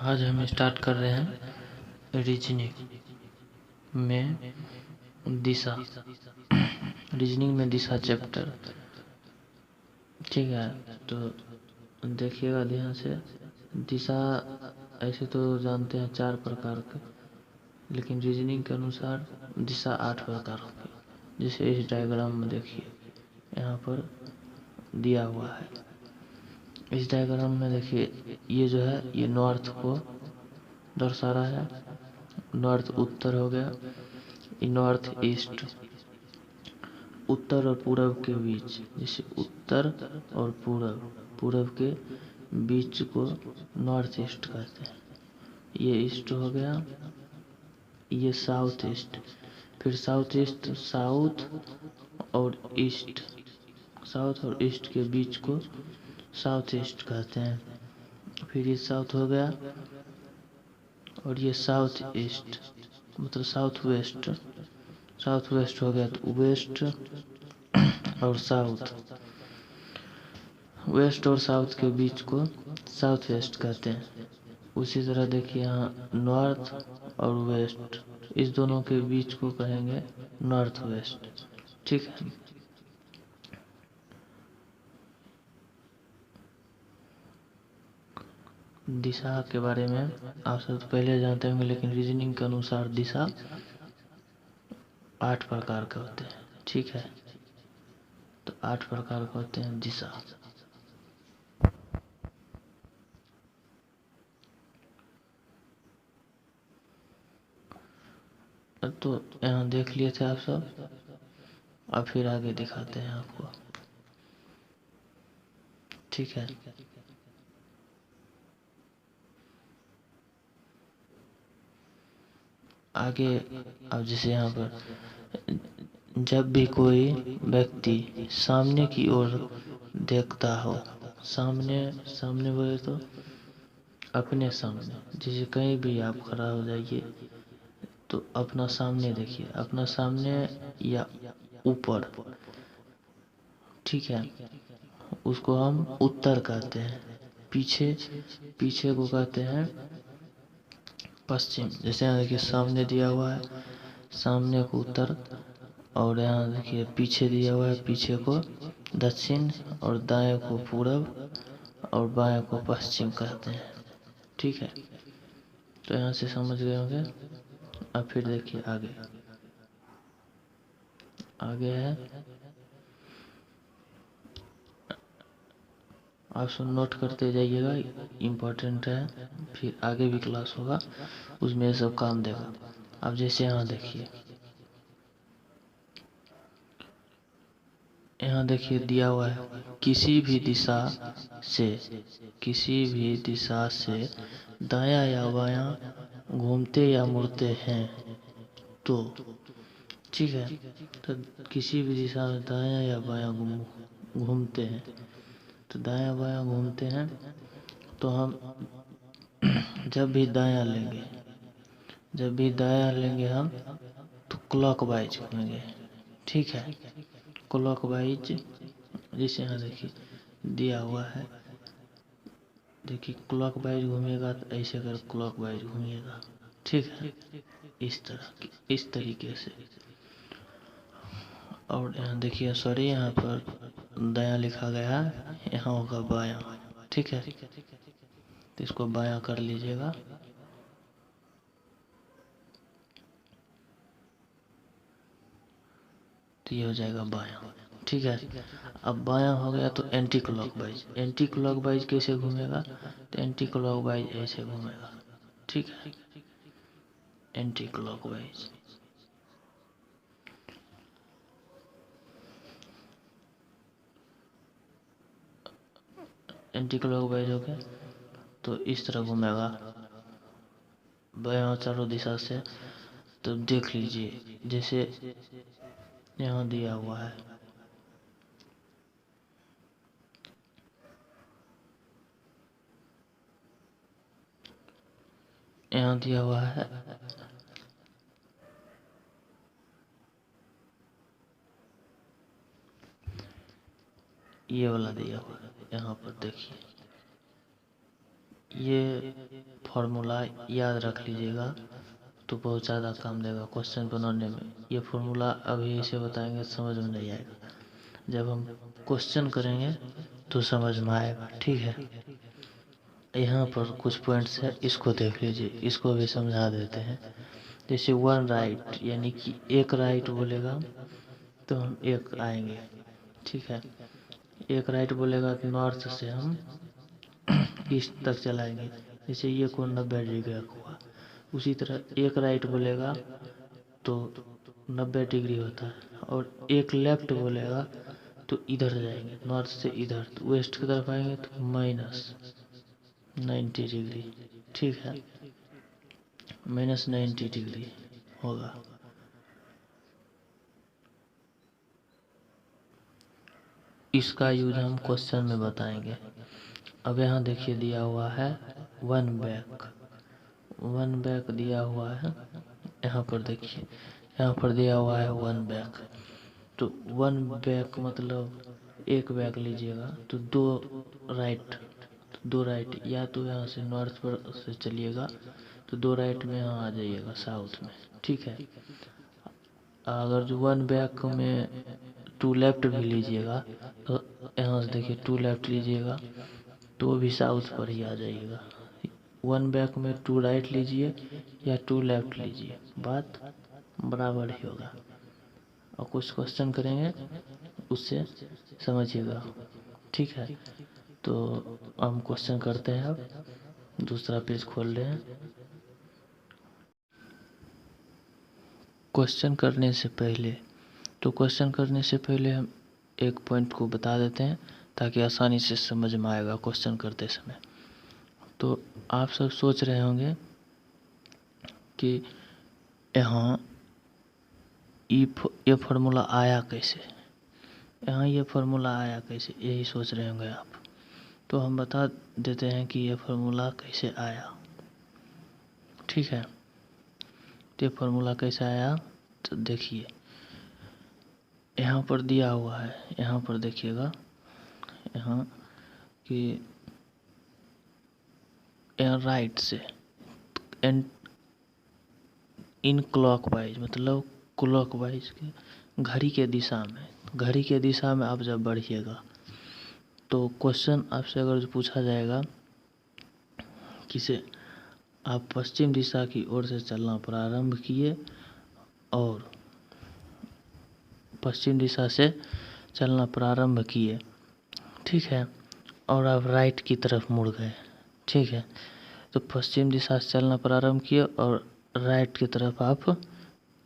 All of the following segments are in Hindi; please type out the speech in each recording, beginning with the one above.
आज हम स्टार्ट कर रहे हैं रीजनिंग में दिशा। रीजनिंग में दिशा चैप्टर, ठीक है। तो देखिएगा ध्यान से। दिशा ऐसे तो जानते हैं 4 प्रकार के, लेकिन रीजनिंग के अनुसार दिशा 8 प्रकार की। जैसे इस डायग्राम में देखिए, यहाँ पर दिया हुआ है। इस डायग्राम में देखिए, ये जो है ये नॉर्थ को दर्शा रहा है। नॉर्थ उत्तर हो गया, ये नॉर्थ ईस्ट। उत्तर और पूरब के बीच, जैसे उत्तर और पूरब के बीच को नॉर्थ ईस्ट कहते हैं। ये ईस्ट हो गया, ये साउथ ईस्ट। फिर साउथ ईस्ट, साउथ और ईस्ट, साउथ और ईस्ट के बीच को साउथ ईस्ट कहते हैं। फिर ये साउथ हो गया, और ये साउथ ईस्ट मतलब साउथ वेस्ट। साउथ वेस्ट हो गया, तो वेस्ट और साउथ, वेस्ट और साउथ के बीच को साउथ वेस्ट कहते हैं। उसी तरह देखिए यहाँ नॉर्थ और वेस्ट, इस दोनों के बीच को कहेंगे नॉर्थ वेस्ट, ठीक है। दिशा के बारे में आप सब तो पहले जानते होंगे, लेकिन रीजनिंग के अनुसार दिशा 8 प्रकार के होते हैं, ठीक है। तो 8 प्रकार के होते हैं दिशा। तो यहाँ देख लिए थे आप सब, अब फिर आगे दिखाते हैं आपको, ठीक है। आगे अब जैसे यहाँ पर, जब भी कोई व्यक्ति सामने की ओर देखता हो, सामने सामने बोले तो अपने सामने, जैसे कहीं भी आप खड़ा हो जाइए तो अपना सामने देखिए, अपना सामने या ऊपर, ठीक है। उसको हम उत्तर कहते हैं। पीछे, पीछे को कहते हैं पश्चिम। जैसे यहाँ देखिए सामने दिया हुआ है, सामने को उत्तर, और यहाँ देखिए पीछे दिया हुआ है, पीछे को दक्षिण, और दाएं को पूरब, और बाएं को पश्चिम कहते हैं, ठीक है। तो यहाँ से समझ गए होंगे। अब फिर देखिए आगे, आगे है, आप सब नोट करते जाइएगा, इम्पोर्टेंट है। फिर आगे भी क्लास होगा, उसमें सब काम देगा। अब जैसे यहाँ देखिए, यहाँ देखिए दिया हुआ है, किसी भी दिशा से, किसी भी दिशा से दायां या बायां घूमते या मुड़ते हैं तो, ठीक है। तो किसी भी दिशा में दायां या बायां घूमते हैं, तो दायां बायां घूमते हैं तो हम जब भी दायां लेंगे, जब भी दायां लेंगे हम, तो क्लॉकवाइज घूमेंगे, ठीक है। क्लॉकवाइज, जैसे यहाँ देखिए दिया हुआ है, देखिए क्लॉकवाइज घूमेगा तो ऐसे कर क्लॉकवाइज घूमिएगा, ठीक है। इस तरह की, इस तरीके से। और यहाँ देखिए, सॉरी यहाँ पर दायां लिखा गया है, यहाँ होगा बायां, ठीक है। तो इसको बायां कर लीजिएगा। तो ये हो जाएगा बायां, ठीक है। अब बायां हो गया तो एंटी क्लॉकवाइज। एंटी क्लॉकवाइज कैसे घूमेगा, तो एंटी क्लॉकवाइज ऐसे घूमेगा, ठीक है। एंटी क्लॉकवाइज, एंटी क्लॉकवाइज हो गया तो इस तरह घूमेगा बायां चारों दिशा से। तो देख लीजिए, जैसे यहाँ दिया हुआ है, यहाँ दिया हुआ है, ये वाला दिया हुआ है। यहाँ पर देखिए, ये फॉर्मूला याद रख लीजिएगा तो बहुत ज़्यादा काम देगा क्वेश्चन बनाने में। ये फॉर्मूला अभी इसे बताएंगे समझ में नहीं आएगा, जब हम क्वेश्चन करेंगे तो समझ में आएगा। ठीक है, यहाँ पर कुछ पॉइंट्स है, इसको देख लीजिए, इसको भी समझा देते हैं। जैसे वन राइट, यानी कि एक राइट बोलेगा तो हम एक आएंगे। ठीक है, एक राइट बोलेगा तो नॉर्थ से हम ईस्ट तक चलाएंगे। जैसे ये कोण 90 डिग्री हुआ, उसी तरह एक राइट बोलेगा तो 90 डिग्री होता है, और एक लेफ्ट बोलेगा तो इधर जाएंगे, नॉर्थ से इधर, तो वेस्ट की तरफ आएंगे तो -90 डिग्री। ठीक है, -90 डिग्री होगा। इसका यूज हम क्वेश्चन में बताएंगे। अब यहाँ देखिए दिया हुआ है वन बैक दिया हुआ है। यहाँ पर देखिए, यहाँ पर दिया हुआ है वन बैक, तो वन बैक मतलब एक बैक लीजिएगा तो दो राइट, या तो यहाँ से नॉर्थ पर से चलिएगा तो दो राइट में यहाँ आ जाइएगा साउथ में। ठीक है, अगर जो वन बैक में टू लेफ्ट भी लीजिएगा तो यहाँ से देखिए टू लेफ्ट लीजिएगा तो भी साउथ पर ही आ जाइएगा। वन बैक में टू राइट लीजिए या टू लेफ्ट लीजिए, बात बराबर ही होगा। और कुछ क्वेश्चन करेंगे उससे समझिएगा। ठीक है, तो हम क्वेश्चन करते हैं। अब दूसरा पेज खोल रहे हैं। क्वेश्चन करने से पहले हम एक पॉइंट को बता देते हैं ताकि आसानी से समझ में आएगा क्वेश्चन करते समय। तो आप सब सोच रहे होंगे कि यहाँ ये फार्मूला आया कैसे, यही सोच रहे होंगे आप। तो हम बता देते हैं कि ये फार्मूला कैसे आया। ठीक है, तो ये फार्मूला कैसे आया तो देखिए, यहाँ पर दिया हुआ है, यहाँ पर देखिएगा, यहाँ कि राइट से इन क्लॉकवाइज, मतलब क्लॉकवाइज के घड़ी के दिशा में आप जब बढ़िएगा तो क्वेश्चन आपसे अगर पूछा जाएगा किसे, आप पश्चिम दिशा की ओर से चलना प्रारंभ किए और पश्चिम दिशा से चलना प्रारंभ किए, ठीक है, और आप राइट की तरफ मुड़ गए। ठीक है, तो पश्चिम दिशा से चलना प्रारंभ किए और राइट की तरफ आप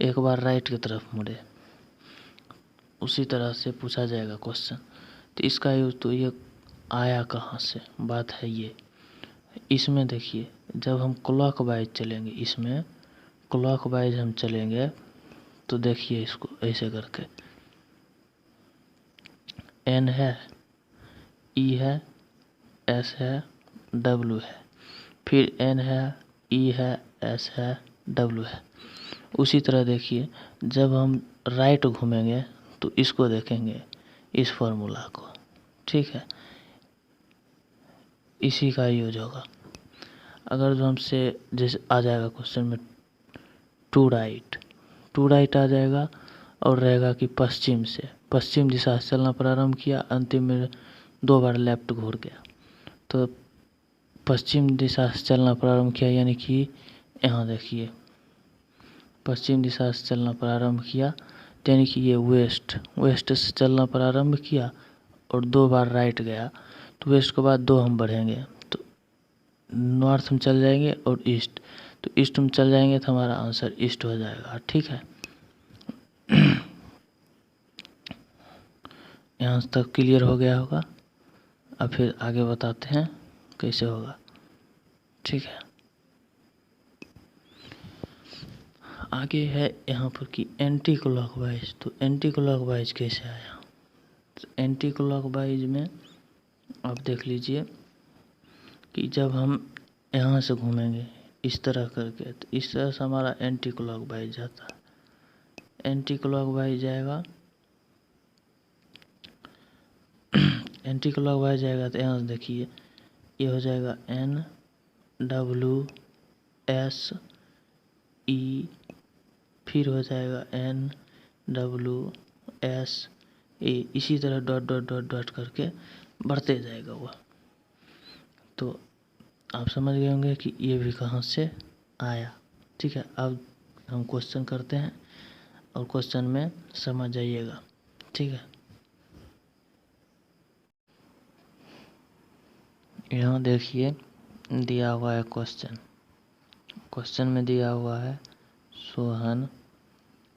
एक बार राइट की तरफ मुड़े, उसी तरह से पूछा जाएगा क्वेश्चन। तो इसका यूज तो ये आया कहाँ से, बात है ये। इसमें देखिए, जब हम क्लॉकवाइज चलेंगे, इसमें क्लॉकवाइज हम चलेंगे तो देखिए इसको ऐसे करके, एन है, ई है, एस है, डब्ल्यू है, फिर एन है, ई है, एस है, डब्ल्यू है। उसी तरह देखिए, जब हम राइट घूमेंगे तो इसको देखेंगे, इस फॉर्मूला को। ठीक है, इसी का यूज होगा। अगर जो हमसे जैसे आ जाएगा क्वेश्चन में टू राइट आ जाएगा और रहेगा कि पश्चिम दिशा से चलना प्रारंभ किया, अंतिम में 2 बार लेफ्ट घूर गया, तो पश्चिम दिशा से चलना प्रारंभ किया, यानी कि यहाँ देखिए पश्चिम दिशा से चलना प्रारंभ किया, यानी कि ये वेस्ट से चलना प्रारंभ किया और 2 बार राइट गया, तो वेस्ट के बाद 2 हम बढ़ेंगे तो नॉर्थ में चल जाएंगे और ईस्ट, तो ईस्ट में चल जाएंगे तो हमारा आंसर ईस्ट हो जाएगा। ठीक है, यहाँ तक क्लियर हो गया होगा। अब फिर आगे बताते हैं कैसे होगा। ठीक है, आगे है यहाँ पर कि एंटी क्लॉकवाइज। तो एंटी क्लॉकवाइज कैसे आया, तो एंटी क्लॉकवाइज में आप देख लीजिए कि जब हम यहाँ से घूमेंगे इस तरह करके, तो इस तरह से हमारा एंटी क्लॉकवाइज जाता है। एंटी क्लॉकवाइज जाएगा, एंटी क्लॉकवाइज जाएगा तो यहाँ से देखिए ये हो जाएगा एन WSE, फिर हो जाएगा NWSE, इसी तरह डॉट डॉट डॉट डॉट करके बढ़ते जाएगा वह। तो आप समझ गए होंगे कि ये भी कहाँ से आया। ठीक है, अब हम क्वेश्चन करते हैं और क्वेश्चन में समझ जाइएगा। ठीक है, यहाँ देखिए दिया हुआ है क्वेश्चन में दिया हुआ है सोहन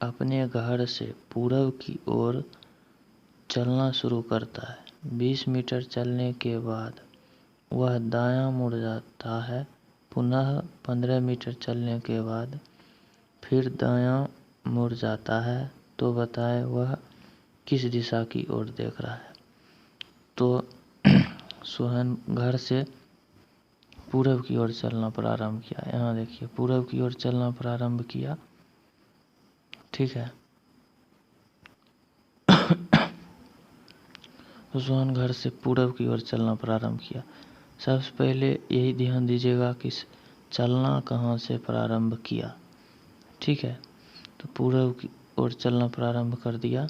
अपने घर से पूरब की ओर चलना शुरू करता है। 20 मीटर चलने के बाद वह दायां मुड़ जाता है। पुनः 15 मीटर चलने के बाद फिर दायां मुड़ जाता है। तो बताएं वह किस दिशा की ओर देख रहा है। तो सोहन घर से पूरब की ओर चलना प्रारंभ किया। यहाँ देखिए पूरब की ओर चलना प्रारंभ किया। ठीक है, तो सोहन घर से पूरब की ओर चलना प्रारंभ किया। सबसे पहले यही ध्यान दीजिएगा कि चलना कहाँ से प्रारंभ किया। ठीक है, तो पूरब की ओर चलना प्रारंभ कर दिया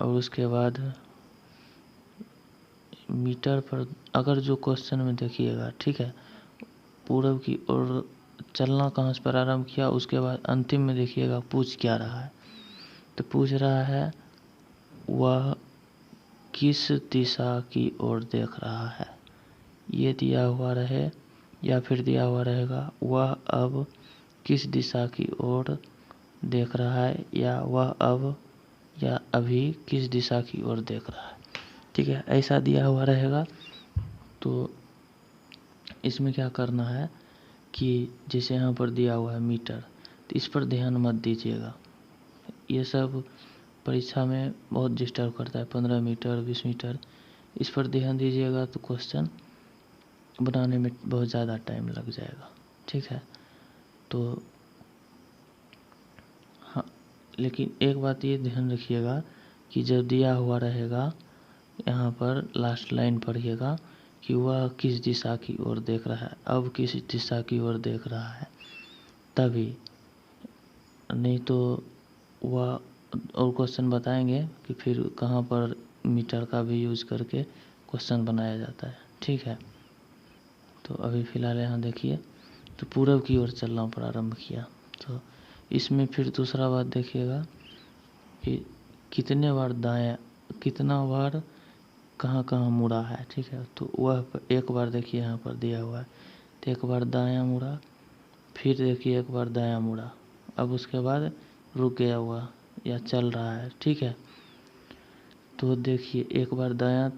और उसके बाद मीटर पर, अगर जो क्वेश्चन में देखिएगा, ठीक है, पूरब की ओर चलना कहाँ से प्रारंभ किया, उसके बाद अंतिम में देखिएगा पूछ क्या रहा है। तो पूछ रहा है वह किस दिशा की ओर देख रहा है। ये दिया हुआ रहे या फिर दिया हुआ रहेगा वह अब किस दिशा की ओर देख रहा है, या वह अब या अभी किस दिशा की ओर देख रहा है। ठीक है, ऐसा दिया हुआ रहेगा। तो इसमें क्या करना है कि जैसे यहाँ पर दिया हुआ है मीटर, तो इस पर ध्यान मत दीजिएगा। ये सब परीक्षा में बहुत डिस्टर्ब करता है। 15 मीटर 20 मीटर, इस पर ध्यान दीजिएगा तो क्वेश्चन बनाने में बहुत ज़्यादा टाइम लग जाएगा। ठीक है, तो हाँ, लेकिन एक बात ये ध्यान रखिएगा कि जब दिया हुआ रहेगा यहाँ पर लास्ट लाइन पढ़िएगा कि वह किस दिशा की ओर देख रहा है, अब किस दिशा की ओर देख रहा है, तभी। नहीं तो वह और क्वेश्चन बताएंगे कि फिर कहाँ पर मीटर का भी यूज करके क्वेश्चन बनाया जाता है। ठीक है, तो अभी फ़िलहाल यहाँ देखिए, तो पूरब की ओर चलना प्रारंभ किया। तो इसमें फिर दूसरा बात देखिएगा कि कितने बार दाएं, कितना बार कहाँ कहाँ मुड़ा है। ठीक है, तो वह एक बार देखिए यहाँ पर दिया हुआ है, तो एक बार दायां मुड़ा, फिर देखिए एक बार दायां मुड़ा, अब उसके बाद रुक गया हुआ या चल रहा है। ठीक है, तो देखिए एक बार दायां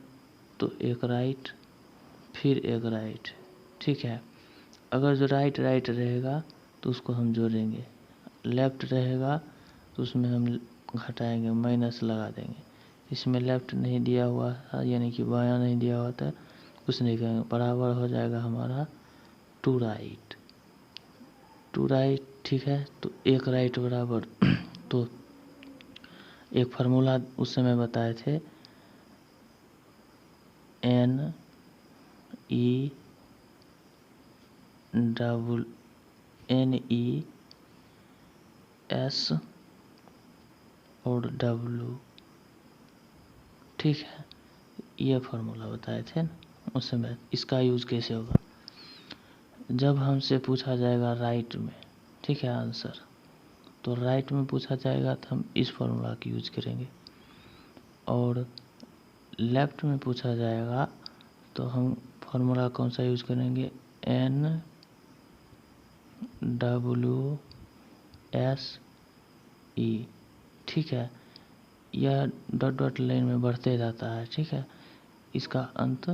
तो एक राइट, फिर एक राइट। ठीक है, अगर जो राइट राइट रहेगा तो उसको हम जोड़ेंगे, लेफ्ट रहेगा तो उसमें हम घटाएंगे, माइनस लगा देंगे। इसमें लेफ्ट नहीं दिया हुआ था, यानी कि बायां नहीं दिया हुआ था, कुछ नहीं करेंगे, बराबर हो जाएगा हमारा टू राइट। ठीक है, तो एक राइट बराबर तो एक फार्मूला उस समय बताए थे, NES और W। ठीक है, ये फार्मूला बताए थे उस समय। इसका यूज़ कैसे होगा, जब हमसे पूछा जाएगा राइट में, ठीक है, आंसर, तो राइट में पूछा जाएगा तो हम इस फार्मूला की यूज करेंगे, और लेफ्ट में पूछा जाएगा तो हम फार्मूला कौन सा यूज करेंगे, NWSE। ठीक है, यह डॉट डॉट लाइन में बढ़ते जाता है। ठीक है, इसका अंत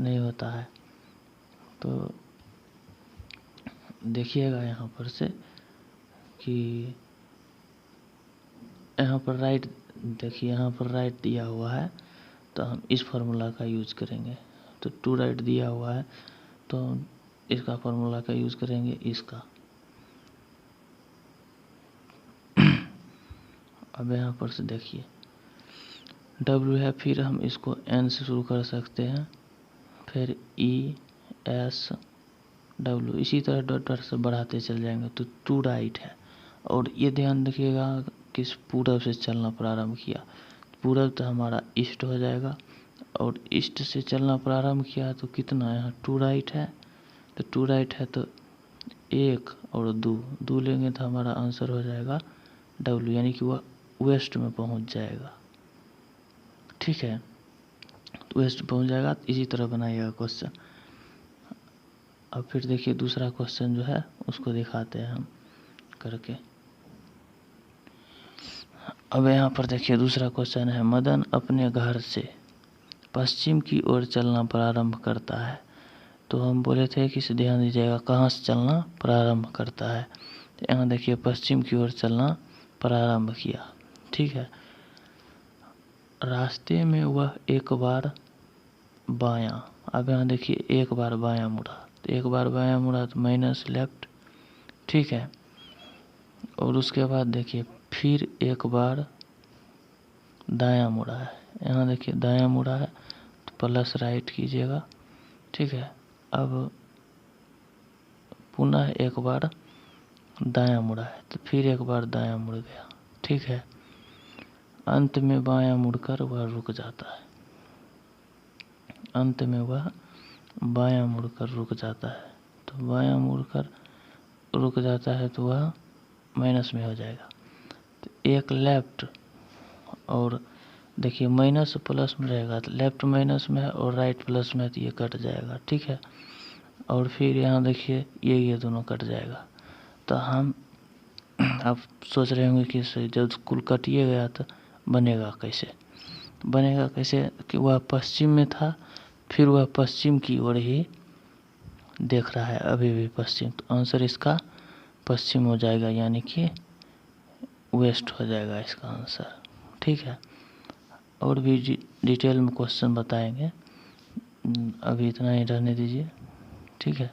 नहीं होता है। तो देखिएगा यहाँ पर से कि यहाँ पर राइट, देखिए यहाँ पर राइट दिया हुआ है तो हम इस फार्मूला का यूज करेंगे। तो टू राइट दिया हुआ है तो हम इसका फार्मूला का यूज करेंगे, इसका। अब यहाँ पर से देखिए W है, फिर हम इसको N से शुरू कर सकते हैं, फिर ES W, इसी तरह डॉट डॉट से बढ़ाते चल जाएंगे तो टू राइट है। और ये ध्यान रखिएगा किस पूरब से चलना प्रारंभ किया, पूरब तो हमारा ईस्ट हो जाएगा, और ईस्ट से चलना प्रारंभ किया तो कितना यहाँ टू राइट है, तो टू राइट है तो 1 और 2 लेंगे तो हमारा आंसर हो जाएगा W, यानी कि वह वेस्ट में पहुंच जाएगा। ठीक है, वेस्ट पहुंच जाएगा। इसी तरह बनाइएगा क्वेश्चन। अब फिर देखिए दूसरा क्वेश्चन जो है उसको दिखाते हैं हम करके। अब यहाँ पर देखिए दूसरा क्वेश्चन है, मदन अपने घर से पश्चिम की ओर चलना प्रारंभ करता है। तो हम बोले थे कि ध्यान दीजिएगा कहाँ से चलना प्रारंभ करता है। तो यहाँ देखिए पश्चिम की ओर चलना प्रारंभ किया। ठीक है, रास्ते में वह एक बार बायां, अब यहाँ देखिए एक बार बायां मुड़ा, तो एक बार बायां मुड़ा तो माइनस लेफ्ट। ठीक है, और उसके बाद देखिए फिर एक बार दायां मुड़ा है, यहाँ देखिए दायां मुड़ा है तो प्लस राइट कीजिएगा। ठीक है, अब पुनः एक बार दायां मुड़ा है तो फिर एक बार दायां मुड़ गया। ठीक है, अंत में बायां मुड़कर वह रुक जाता है, अंत में वह बायां मुड़कर रुक जाता है। तो बायां मुड़कर रुक जाता है तो वह माइनस में हो जाएगा। तो एक लेफ्ट, और देखिए माइनस प्लस में रहेगा तो लेफ्ट माइनस में है और राइट प्लस में है तो ये कट जाएगा। ठीक है, और फिर यहाँ देखिए ये दोनों कट जाएगा। तो हम आप सोच रहे होंगे कि जब कुल कटिए गया तो बनेगा कैसे, बनेगा कैसे कि वह पश्चिम में था, फिर वह पश्चिम की ओर ही देख रहा है अभी भी पश्चिम, तो आंसर इसका पश्चिम हो जाएगा, यानी कि वेस्ट हो जाएगा इसका आंसर। ठीक है, और भी डिटेल में क्वेश्चन बताएंगे, अभी इतना ही रहने दीजिए। ठीक है।